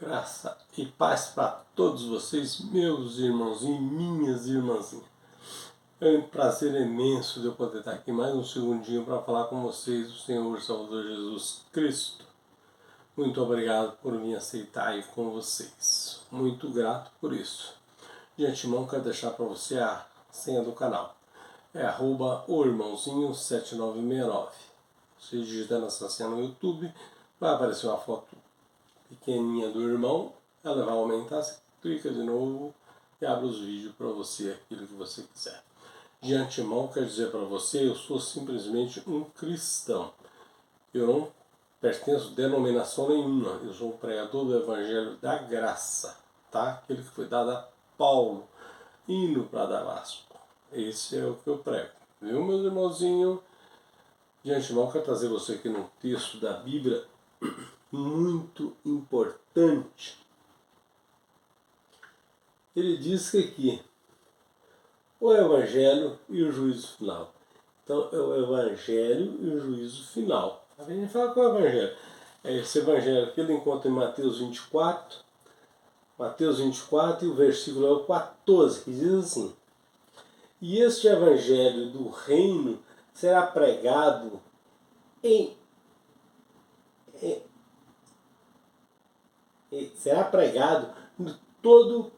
Graça e paz para todos vocês, meus irmãozinhos e minhas irmãzinhas. É um prazer imenso de eu poder estar aqui mais um segundinho para falar com vocês, o Senhor Salvador Jesus Cristo. Muito obrigado por me aceitar aí com vocês. Muito grato por isso. De antemão, quero deixar para você a senha do canal. É @oirmãozinho7969. Se digitar nessa senha no YouTube, vai aparecer uma foto pequenininha do irmão, ela vai aumentar, você clica de novo e abre os vídeos para você, aquilo que você quiser. De antemão, quero dizer para você, eu sou simplesmente um cristão. Eu não pertenço a denominação nenhuma, eu sou um pregador do Evangelho da Graça, tá? Aquele que foi dado a Paulo, indo para Damasco. Esse é o que eu prego, viu, meus irmãozinhos? De antemão, quero trazer você aqui num texto da Bíblia muito importante. Ele diz que aqui o Evangelho e o juízo final. Então é o Evangelho e o juízo final. A gente fala qual é o Evangelho? É esse Evangelho que ele encontra em Mateus 24. Mateus 24 e o versículo é o 14, que diz assim: E este Evangelho do reino será pregado será pregado no todo.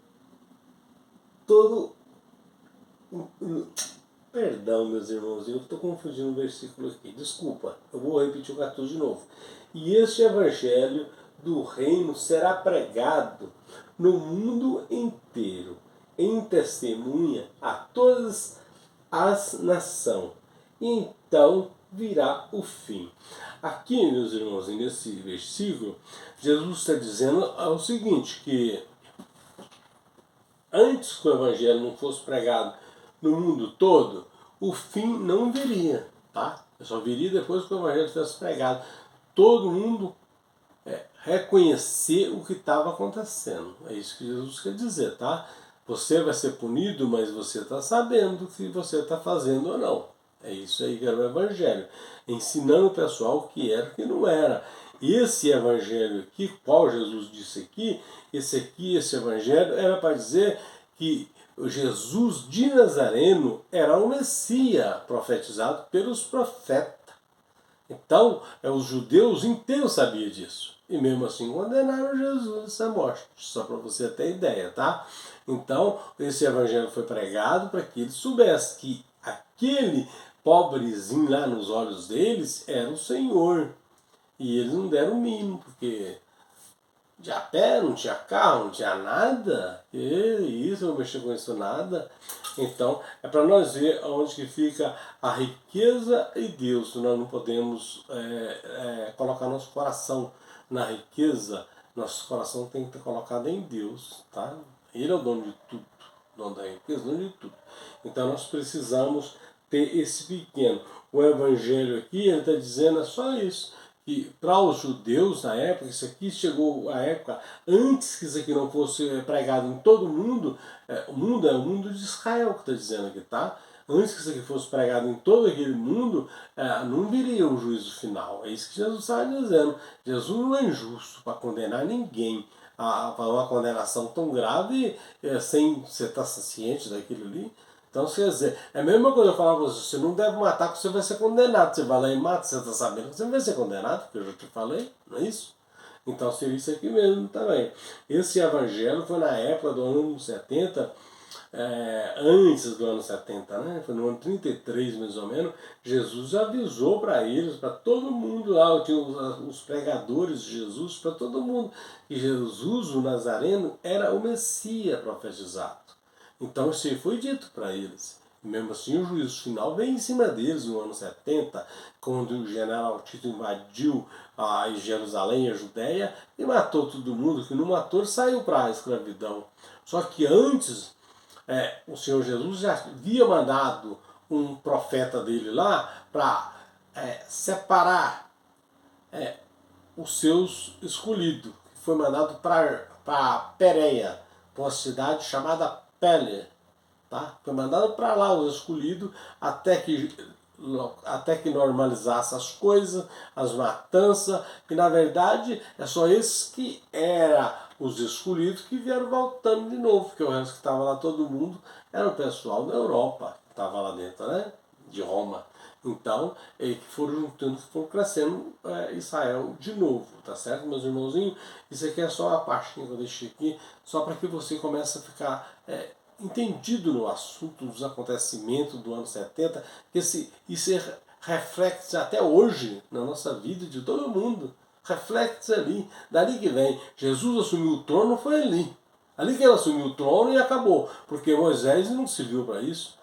Perdão, meus irmãos, eu estou confundindo o versículo aqui. Desculpa, eu vou repetir o 14 de novo. E este Evangelho do reino será pregado no mundo inteiro, em testemunha a todas as nações. E então virá o fim. Aqui, meus irmãos, nesse versículo, Jesus está dizendo o seguinte, que antes que o Evangelho não fosse pregado no mundo todo, o fim não viria, tá? Só viria depois que o Evangelho fosse pregado. Todo mundo reconhecer o que estava acontecendo. É isso que Jesus quer dizer, tá? Você vai ser punido, mas você está sabendo o que você está fazendo ou não. É isso aí que era o Evangelho. Ensinando o pessoal o que era e o que não era. Esse Evangelho aqui, qual Jesus disse aqui, esse Evangelho era para dizer que Jesus de Nazareno era o Messias profetizado pelos profetas. Então, os judeus inteiros sabiam disso. E mesmo assim condenaram Jesus à morte. Só para você ter ideia, tá? Então, esse evangelho foi pregado para que eles soubessem que aquele pobrezinho lá nos olhos deles era o Senhor. E eles não deram o mínimo, porque de a pé, não tinha carro, não tinha nada. E isso, não mexia com isso nada. Então, é para nós ver onde que fica a riqueza e Deus. Nós não podemos colocar nosso coração na riqueza. Nosso coração tem que estar colocado em Deus, tá? Ele é o dono de tudo. Dono da riqueza, dono de tudo. Então, nós precisamos ter esse pequeno. O Evangelho aqui, ele está dizendo é só isso. Que para os judeus na época, isso aqui chegou à época antes que isso aqui não fosse pregado em todo o mundo. O mundo é o mundo de Israel que está dizendo aqui, tá? Antes que isso aqui fosse pregado em todo aquele mundo, não viria o juízo final. É isso que Jesus estava dizendo. Jesus não é injusto para condenar ninguém a uma condenação tão grave sem você estar ciente daquilo ali. Então, quer dizer, é a mesma coisa eu falar para você, você não deve matar porque você vai ser condenado. Você vai lá e mata, você está sabendo que você vai ser condenado, porque eu já te falei, não é isso? Então, seria isso aqui mesmo também. Esse evangelho foi na época do ano 70, antes do ano 70, né? Foi no ano 33 mais ou menos, Jesus avisou para eles, para todo mundo lá, tinha os pregadores de Jesus, para todo mundo, que Jesus, o Nazareno, era o Messias profetizado. Então isso foi dito para eles. E mesmo assim o juízo final veio em cima deles no ano 70, quando o general Tito invadiu a Jerusalém, a Judéia, e matou todo mundo. Que não matou, saiu para a escravidão. Só que antes, o Senhor Jesus já havia mandado um profeta dele lá para separar os seus escolhidos. Foi mandado para Pérea, para uma cidade chamada Pele, tá? Foi mandado para lá os escolhidos até que normalizasse as coisas, as matanças, que na verdade é só esse que era os escolhidos que vieram voltando de novo, porque o resto que estava lá, todo mundo, era o pessoal da Europa, que estava lá dentro, né? De Roma. Então, que foram juntando, foram crescendo Israel de novo, tá certo, meus irmãozinhos? Isso aqui é só a parte que eu deixei aqui, só para que você comece a ficar entendido no assunto dos acontecimentos do ano 70, que isso reflete até hoje na nossa vida de todo mundo. Reflete ali, dali que vem. Jesus assumiu o trono, foi ali. Ali que ele assumiu o trono e acabou, porque Moisés não serviu para isso,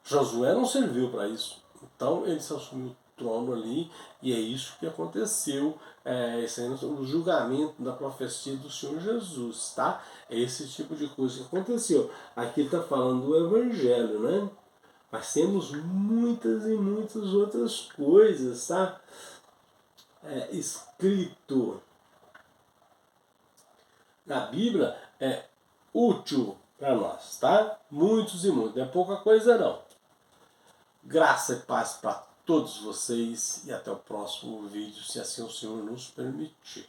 Josué não serviu para isso. Então ele se assumiu o trono ali e é isso que aconteceu, esse aí no julgamento da profecia do Senhor Jesus, tá? É esse tipo de coisa que aconteceu. Aqui está falando do Evangelho, né? Mas temos muitas e muitas outras coisas, tá? Escrito na Bíblia é útil para nós, tá? Muitos e muitos, não é pouca coisa não. Graça e paz para todos vocês e até o próximo vídeo, se assim o Senhor nos permitir.